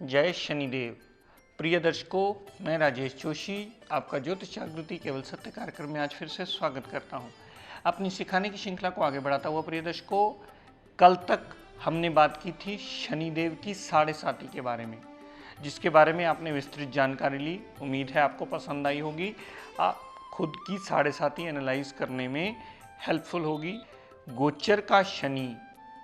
जय शनिदेव। प्रिय दर्शकों, मैं राजेश जोशी आपका ज्योतिष जागृति केवल सत्य कार्यक्रम में आज फिर से स्वागत करता हूं। अपनी सिखाने की श्रृंखला को आगे बढ़ाता हुआ प्रिय दर्शकों, कल तक हमने बात की थी शनिदेव की साढ़े साती के बारे में, जिसके बारे में आपने विस्तृत जानकारी ली। उम्मीद है आपको पसंद आई होगी। आप खुद की साढ़े साती एनालाइज करने में हेल्पफुल होगी। गोचर का शनि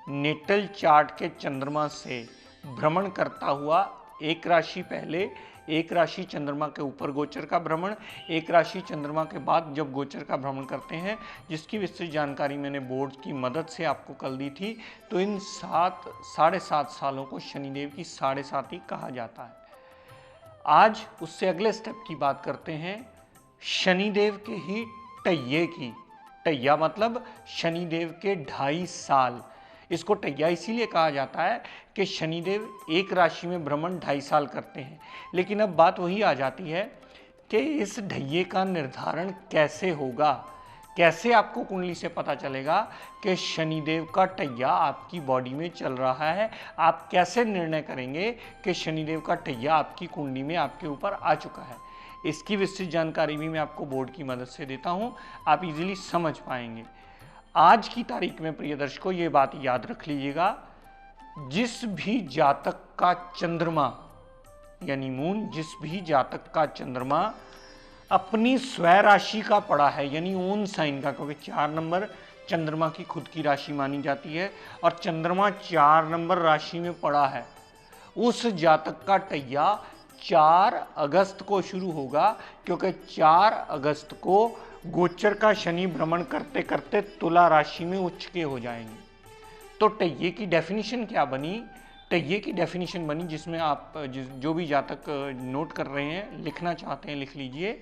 नेटल चार्ट के चंद्रमा से भ्रमण करता हुआ एक राशि पहले, एक राशि चंद्रमा के ऊपर गोचर का भ्रमण, एक राशि चंद्रमा के बाद जब गोचर का भ्रमण करते हैं, जिसकी विस्तृत जानकारी मैंने बोर्ड की मदद से आपको कल दी थी। तो इन साढ़े सात सालों को शनिदेव की साढ़े साती कहा जाता है। आज उससे अगले स्टेप की बात करते हैं, शनिदेव के ही टैये की। टैया मतलब शनिदेव के 2.5 साल। इसको टैया इसीलिए कहा जाता है कि शनिदेव एक राशि में भ्रमण 2.5 साल करते हैं। लेकिन अब बात वही आ जाती है कि इस ढैये का निर्धारण कैसे होगा, कैसे आपको कुंडली से पता चलेगा कि शनिदेव का टैया आपकी बॉडी में चल रहा है। आप कैसे निर्णय करेंगे कि शनिदेव का टैया आपकी कुंडली में आपके ऊपर आ चुका है। इसकी विस्तृत जानकारी भी मैं आपको बोर्ड की मदद से देता हूँ, आप इजीली समझ पाएंगे। आज की तारीख में प्रिय दर्शकों ये बात याद रख लीजिएगा, जिस भी जातक का चंद्रमा यानी मून, जिस भी जातक का चंद्रमा अपनी स्वय राशि का पड़ा है यानी ओन साइन का, क्योंकि 4 नंबर चंद्रमा की खुद की राशि मानी जाती है और चंद्रमा 4 नंबर राशि में पड़ा है, उस जातक का टैया 4 अगस्त को शुरू होगा। क्योंकि 4 अगस्त को गोचर का शनि भ्रमण करते करते तुला राशि में उच्च के हो जाएंगे। तो टैये की डेफिनेशन क्या बनी? टैये की डेफिनेशन बनी, जिसमें आप जो भी जातक नोट कर रहे हैं, लिखना चाहते हैं, लिख लीजिए।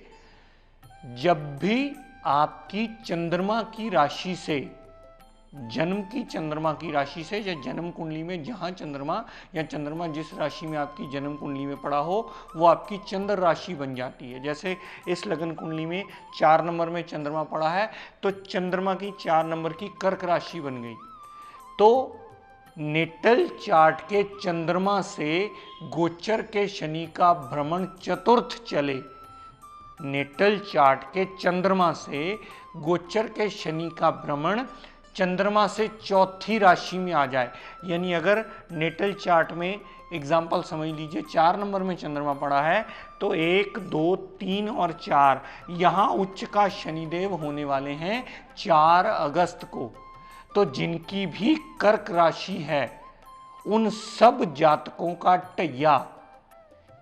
जब भी आपकी चंद्रमा की राशि से, जन्म की चंद्रमा की राशि से या जन्म कुंडली में जहां चंद्रमा या चंद्रमा जिस राशि में आपकी जन्म कुंडली में पड़ा हो, वो आपकी चंद्र राशि बन जाती है। जैसे इस लगन कुंडली में 4 नंबर में चंद्रमा पड़ा है, तो चंद्रमा की 4 नंबर की कर्क राशि बन गई। तो नेटल चार्ट के चंद्रमा से गोचर के शनि का भ्रमण चतुर्थ चले, नेटल चार्ट के चंद्रमा से गोचर के शनि का भ्रमण चंद्रमा से चौथी राशि में आ जाए। यानी अगर नेटल चार्ट में एग्जाम्पल समझ लीजिए 4 नंबर में चंद्रमा पड़ा है, तो 1, 2, 3 और 4 यहाँ उच्च का शनिदेव होने वाले हैं 4 अगस्त को। तो जिनकी भी कर्क राशि है, उन सब जातकों का टैया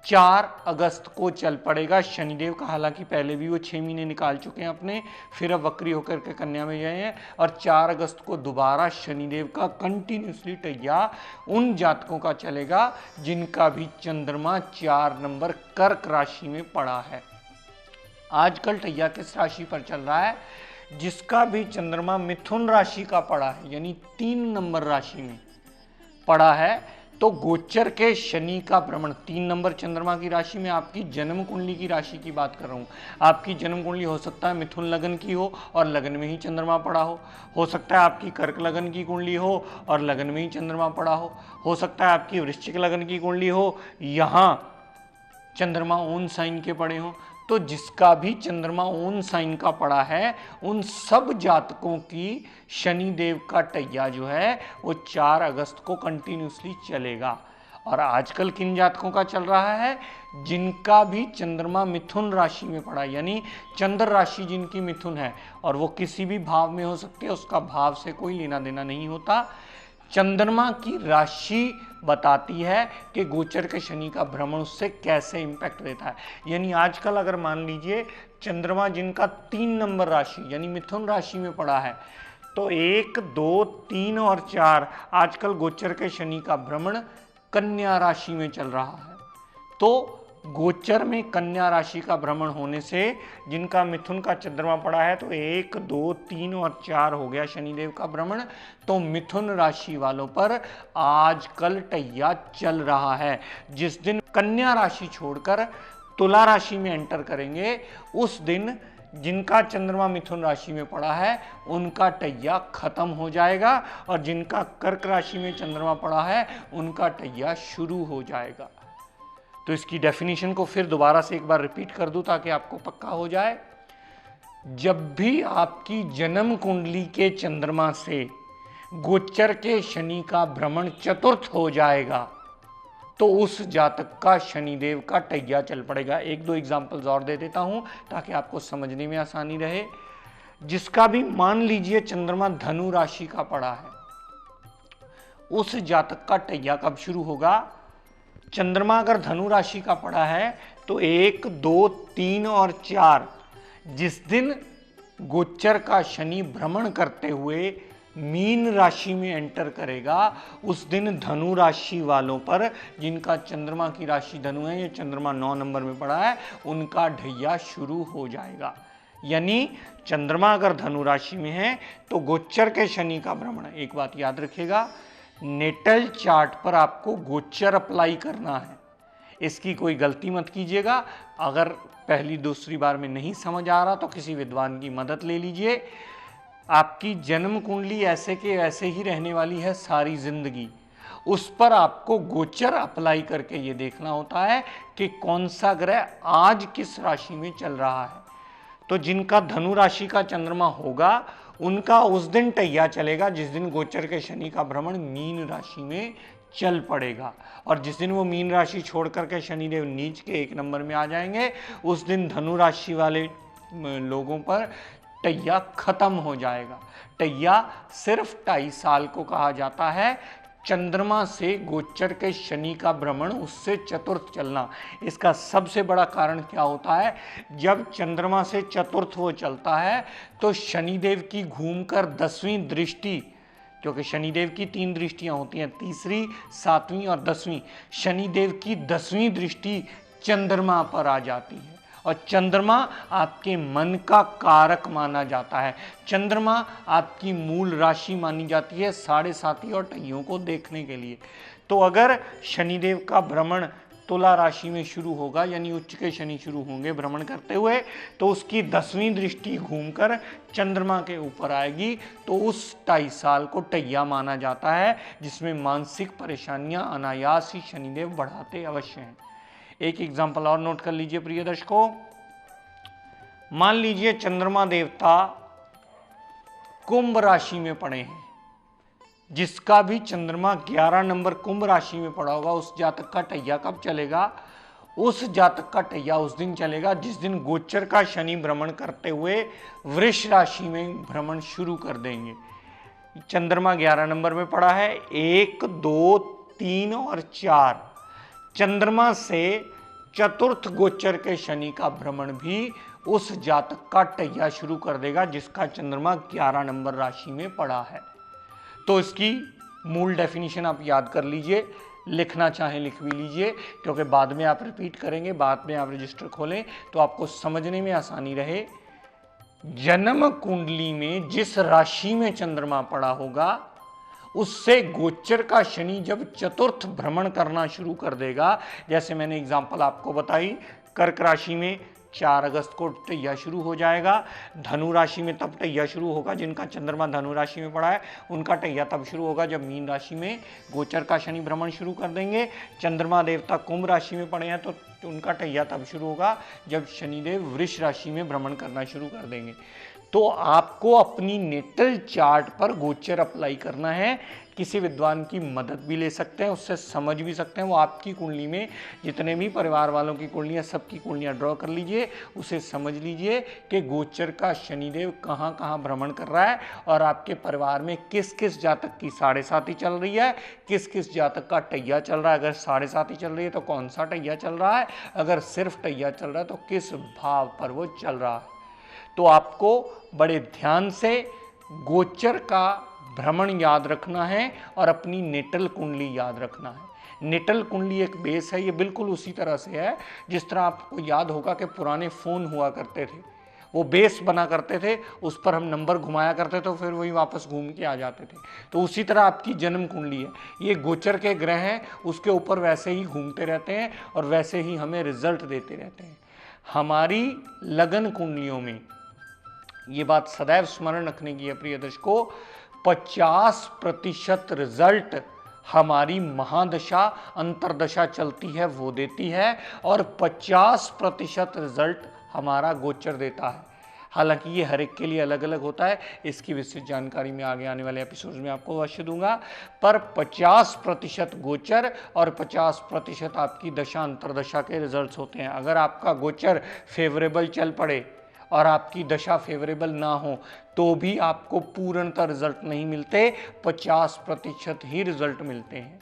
4 अगस्त को चल पड़ेगा शनिदेव का। हालांकि पहले भी वो 6 महीने निकाल चुके हैं अपने, फिर अब वक्री होकर के कन्या में गए हैं और 4 अगस्त को दोबारा शनिदेव का कंटिन्यूसली टैया उन जातकों का चलेगा जिनका भी चंद्रमा 4 नंबर कर्क राशि में पड़ा है। आजकल टैया किस राशि पर चल रहा है? जिसका भी चंद्रमा मिथुन राशि का पड़ा है यानी 3 नंबर राशि में पड़ा है, तो गोचर के शनि का भ्रमण 3 नंबर चंद्रमा की राशि में, आपकी जन्म कुंडली की राशि की बात कर रहा हूँ। आपकी जन्म कुंडली हो सकता है मिथुन लगन की हो और लगन में ही चंद्रमा पड़ा हो सकता है आपकी कर्क लगन की कुंडली हो और लगन में ही चंद्रमा पड़ा हो सकता है आपकी वृश्चिक लगन की कुंडली हो, यहाँ चंद्रमा ओन साइन के पड़े हो। तो जिसका भी चंद्रमा ओन साइन का पड़ा है, उन सब जातकों की शनिदेव का टैया जो है वो 4 अगस्त को कंटिन्यूसली चलेगा। और आजकल किन जातकों का चल रहा है? जिनका भी चंद्रमा मिथुन राशि में पड़ा है, यानी चंद्र राशि जिनकी मिथुन है, और वो किसी भी भाव में हो सकती है, उसका भाव से कोई लेना देना नहीं होता। चंद्रमा की राशि बताती है कि गोचर के शनि का भ्रमण उससे कैसे इंपैक्ट देता है। यानी आजकल अगर मान लीजिए चंद्रमा जिनका 3 नंबर राशि यानी मिथुन राशि में पड़ा है, तो 1, 2, 3 और 4 आजकल गोचर के शनि का भ्रमण कन्या राशि में चल रहा है। तो गोचर में कन्या राशि का भ्रमण होने से जिनका मिथुन का चंद्रमा पड़ा है, तो 1, 2, 3 और 4 हो गया शनिदेव का भ्रमण। तो मिथुन राशि वालों पर आजकल टैया चल रहा है। जिस दिन कन्या राशि छोड़कर तुला राशि में एंटर करेंगे, उस दिन जिनका चंद्रमा मिथुन राशि में पड़ा है उनका टैया खत्म हो जाएगा, और जिनका कर्क राशि में चंद्रमा पड़ा है उनका टैया शुरू हो जाएगा। तो इसकी डेफिनेशन को फिर दोबारा से एक बार रिपीट कर दूं ताकि आपको पक्का हो जाए। जब भी आपकी जन्म कुंडली के चंद्रमा से गोचर के शनि का भ्रमण चतुर्थ हो जाएगा तो उस जातक का शनिदेव का टैया चल पड़ेगा। एक दो एग्जाम्पल्स और दे देता हूं ताकि आपको समझने में आसानी रहे। जिसका भी मान लीजिए चंद्रमा धनु राशि का पड़ा है, उस जातक का टैया कब शुरू होगा? चंद्रमा अगर धनु राशि का पड़ा है तो 1, 2, 3 और 4 जिस दिन गोचर का शनि भ्रमण करते हुए मीन राशि में एंटर करेगा, उस दिन धनु राशि वालों पर, जिनका चंद्रमा की राशि धनु है, ये चंद्रमा 9 नंबर में पड़ा है, उनका ढैया शुरू हो जाएगा। यानी चंद्रमा अगर धनु राशि में है तो गोचर के शनि का भ्रमण, एक बात याद रखिएगा, नेटल चार्ट पर आपको गोचर अप्लाई करना है, इसकी कोई गलती मत कीजिएगा। अगर पहली दूसरी बार में नहीं समझ आ रहा तो किसी विद्वान की मदद ले लीजिए। आपकी जन्म कुंडली ऐसे के ऐसे ही रहने वाली है सारी जिंदगी, उस पर आपको गोचर अप्लाई करके ये देखना होता है कि कौन सा ग्रह आज किस राशि में चल रहा है। तो जिनका धनु राशि का चंद्रमा होगा उनका उस दिन टैया चलेगा जिस दिन गोचर के शनि का भ्रमण मीन राशि में चल पड़ेगा, और जिस दिन वो मीन राशि छोड़ करके शनिदेव नीच के 1 नंबर में आ जाएंगे, उस दिन धनु राशि वाले लोगों पर टैया खत्म हो जाएगा। टैया सिर्फ 2.5 साल को कहा जाता है। चंद्रमा से गोचर के शनि का भ्रमण, उससे चतुर्थ चलना, इसका सबसे बड़ा कारण क्या होता है? जब चंद्रमा से चतुर्थ वो चलता है तो शनिदेव की घूमकर 10वीं दृष्टि, क्योंकि शनिदेव की 3 दृष्टियां होती हैं, तीसरी, 7वीं और 10वीं, शनिदेव की 10वीं दृष्टि चंद्रमा पर आ जाती है। और चंद्रमा आपके मन का कारक माना जाता है। चंद्रमा आपकी मूल राशि मानी जाती है 7.5 और टैयों को देखने के लिए। तो अगर शनिदेव का भ्रमण तुला राशि में शुरू होगा, यानी उच्च के शनि शुरू होंगे भ्रमण करते हुए, तो उसकी 10वीं दृष्टि घूमकर चंद्रमा के ऊपर आएगी, तो उस 2.5 साल को टैया माना जाता है, जिसमें मानसिक परेशानियां अनायास ही शनिदेव बढ़ाते अवश्य हैं। एक एग्जाम्पल और नोट कर लीजिए प्रिय दर्शकों। मान लीजिए चंद्रमा देवता कुंभ राशि में पड़े हैं, जिसका भी चंद्रमा 11 नंबर कुंभ राशि में पड़ा होगा, उस जातक का टैया कब चलेगा? उस जातक का टैया उस दिन चलेगा जिस दिन गोचर का शनि भ्रमण करते हुए वृष राशि में भ्रमण शुरू कर देंगे। चंद्रमा 11 नंबर में पड़ा है, 1, 2, 3 और 4 चंद्रमा से चतुर्थ गोचर के शनि का भ्रमण भी उस जातक का टैया शुरू कर देगा जिसका चंद्रमा 11 नंबर राशि में पड़ा है। तो इसकी मूल डेफिनेशन आप याद कर लीजिए, लिखना चाहें लिख भी लीजिए, क्योंकि बाद में आप रिपीट करेंगे, बाद में आप रजिस्टर खोलें तो आपको समझने में आसानी रहे। जन्म कुंडली में जिस राशि में चंद्रमा पड़ा होगा, उससे गोचर का शनि जब चतुर्थ भ्रमण करना शुरू कर देगा, जैसे मैंने एग्जांपल आपको बताई, कर्क राशि में 4 अगस्त को टैया शुरू हो जाएगा। धनु राशि में तब टैया शुरू होगा, जिनका चंद्रमा धनु राशि में पड़ा है उनका टैया तब शुरू होगा जब मीन राशि में गोचर का शनि भ्रमण शुरू कर देंगे। चंद्रमा देवता कुंभ राशि में पड़े हैं तो उनका टैया तब शुरू होगा जब शनिदेव वृष राशि में भ्रमण करना शुरू कर देंगे। तो आपको अपनी नेटल चार्ट पर गोचर अप्लाई करना है। किसी विद्वान की मदद भी ले सकते हैं, उससे समझ भी सकते हैं। वो आपकी कुंडली में जितने भी परिवार वालों की कुंडलियां, सबकी कुंडलियां ड्रॉ कर लीजिए, उसे समझ लीजिए कि गोचर का शनिदेव कहाँ कहाँ भ्रमण कर रहा है और आपके परिवार में किस किस जातक की 7.5 चल रही है, किस किस जातक का टैया चल रहा है। अगर 7.5 चल रही है तो कौन सा टैया चल रहा है, अगर सिर्फ टैया चल रहा है तो किस भाव पर वो चल रहा है। तो आपको बड़े ध्यान से गोचर का भ्रमण याद रखना है और अपनी नेटल कुंडली याद रखना है। नेटल कुंडली एक बेस है, ये बिल्कुल उसी तरह से है जिस तरह आपको याद होगा कि पुराने फ़ोन हुआ करते थे, वो बेस बना करते थे, उस पर हम नंबर घुमाया करते थे, फिर वही वापस घूम के आ जाते थे। तो उसी तरह आपकी जन्म कुंडली है, ये गोचर के ग्रह हैं, उसके ऊपर वैसे ही घूमते रहते हैं और वैसे ही हमें रिजल्ट देते रहते हैं। हमारी लगन कुंडलियों में ये बात सदैव स्मरण रखने की है प्रिय दर्शकों, 50% रिजल्ट हमारी महादशा अंतरदशा चलती है वो देती है, और 50% रिजल्ट हमारा गोचर देता है। हालांकि ये हर एक के लिए अलग अलग होता है, इसकी विस्तृत जानकारी मैं आगे आने वाले एपिसोड में आपको अवश्य दूंगा। पर 50% गोचर और 50% आपकी दशा अंतरदशा के रिजल्ट्स होते हैं। अगर आपका गोचर फेवरेबल चल पड़े और आपकी दशा फेवरेबल ना हो तो भी आपको पूर्णतः रिजल्ट नहीं मिलते, 50% ही रिजल्ट मिलते हैं।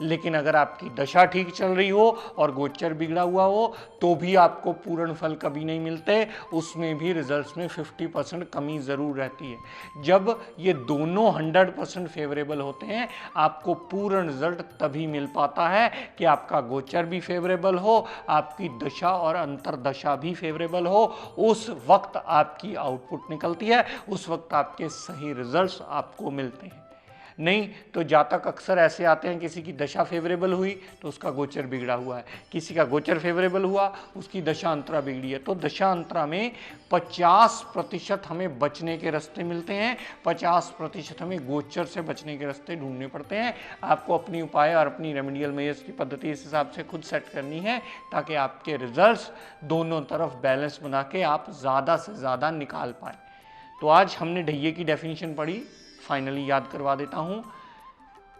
लेकिन अगर आपकी दशा ठीक चल रही हो और गोचर बिगड़ा हुआ हो तो भी आपको पूर्ण फल कभी नहीं मिलते, उसमें भी रिजल्ट्स में 50% कमी ज़रूर रहती है। जब ये दोनों 100% फेवरेबल होते हैं, आपको पूर्ण रिजल्ट तभी मिल पाता है कि आपका गोचर भी फेवरेबल हो, आपकी दशा और अंतरदशा भी फेवरेबल हो। उस वक्त आपकी आउटपुट निकलती है, उस वक्त आपके सही रिजल्ट्स आपको मिलते हैं। नहीं तो जातक अक्सर ऐसे आते हैं, किसी की दशा फेवरेबल हुई तो उसका गोचर बिगड़ा हुआ है, किसी का गोचर फेवरेबल हुआ उसकी दशा अंतरा बिगड़ी है। तो दशा अंतरा में 50% हमें बचने के रास्ते मिलते हैं, 50% हमें गोचर से बचने के रास्ते ढूंढने पड़ते हैं। आपको अपनी उपाय और अपनी रेमेडियल मेजर्स की पद्धति इस हिसाब से खुद सेट करनी है ताकि आपके रिजल्ट्स दोनों तरफ बैलेंस बना के आप ज़्यादा से ज़्यादा निकाल पाए। तो आज हमने ढैये की डेफिनेशन पढ़ी, फाइनली याद करवा देता हूं।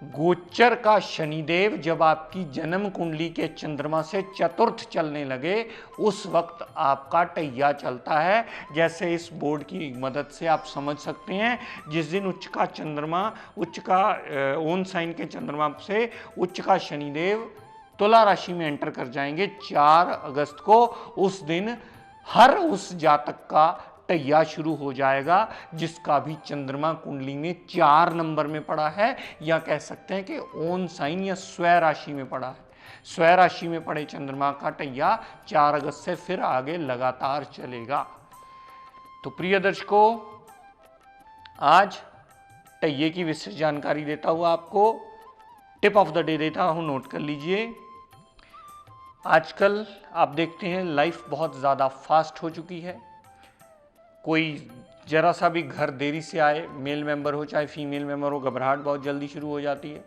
गोचर का शनिदेव जब आपकी जन्म कुंडली के चंद्रमा से चतुर्थ चलने लगे उस वक्त आपका टैया चलता है। जैसे इस बोर्ड की मदद से आप समझ सकते हैं, जिस दिन उच्च का चंद्रमा, उच्च का ओन साइन के चंद्रमा से उच्च का शनिदेव तुला राशि में एंटर कर जाएंगे 4 अगस्त को, उस दिन हर उस जातक का टैया शुरू हो जाएगा जिसका भी चंद्रमा कुंडली में 4 नंबर में पड़ा है, या कह सकते हैं कि ओन साइन या स्वय राशि में पड़ा है। स्वय राशि में पड़े चंद्रमा का टैया 4 अगस्त से फिर आगे लगातार चलेगा। तो प्रिय दर्शकों, आज टैये की विस्तृत जानकारी देता हुआ आपको टिप ऑफ द डे देता हूं, नोट कर लीजिए। आजकल आप देखते हैं लाइफ बहुत ज़्यादा फास्ट हो चुकी है। कोई जरा सा भी घर देरी से आए, मेल मेंबर हो चाहे फीमेल मेंबर हो, घबराहट बहुत जल्दी शुरू हो जाती है।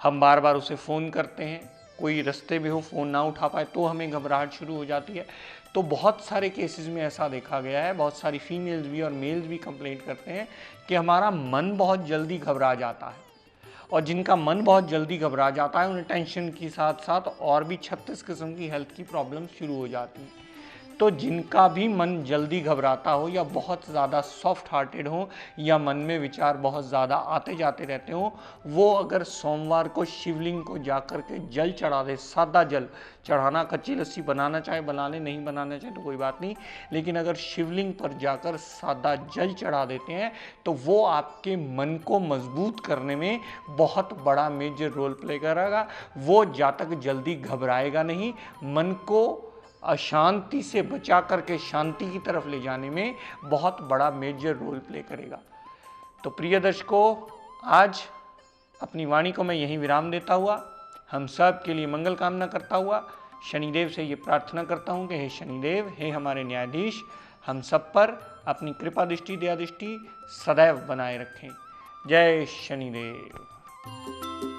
हम बार बार उसे फ़ोन करते हैं, कोई रास्ते में हो फ़ोन ना उठा पाए तो हमें घबराहट शुरू हो जाती है। तो बहुत सारे केसेस में ऐसा देखा गया है, बहुत सारी फीमेल्स भी और मेल्स भी कंप्लेंट करते हैं कि हमारा मन बहुत जल्दी घबरा जाता है। और जिनका मन बहुत जल्दी घबरा जाता है उन्हें टेंशन के साथ साथ और भी 36 किस्म की हेल्थ की प्रॉब्लम शुरू हो जाती है। तो जिनका भी मन जल्दी घबराता हो या बहुत ज़्यादा सॉफ्ट हार्टेड हो या मन में विचार बहुत ज़्यादा आते जाते रहते हो, वो अगर सोमवार को शिवलिंग को जाकर के जल चढ़ा दे, सादा जल चढ़ाना, कच्ची लस्सी बनाना चाहे बना ले, नहीं बनाना चाहे तो कोई बात नहीं, लेकिन अगर शिवलिंग पर जाकर सादा जल चढ़ा देते हैं तो वो आपके मन को मजबूत करने में बहुत बड़ा मेजर रोल प्ले करेगा। वो जातक जल्दी घबराएगा नहीं, मन को अशांति से बचा करके शांति की तरफ ले जाने में बहुत बड़ा मेजर रोल प्ले करेगा। तो प्रिय दर्शकों, आज अपनी वाणी को मैं यहीं विराम देता हुआ हम सब के लिए मंगल कामना करता हुआ शनिदेव से ये प्रार्थना करता हूँ कि हे शनिदेव, हे हमारे न्यायाधीश, हम सब पर अपनी कृपा दृष्टि, दया दृष्टि सदैव बनाए रखें। जय शनिदेव।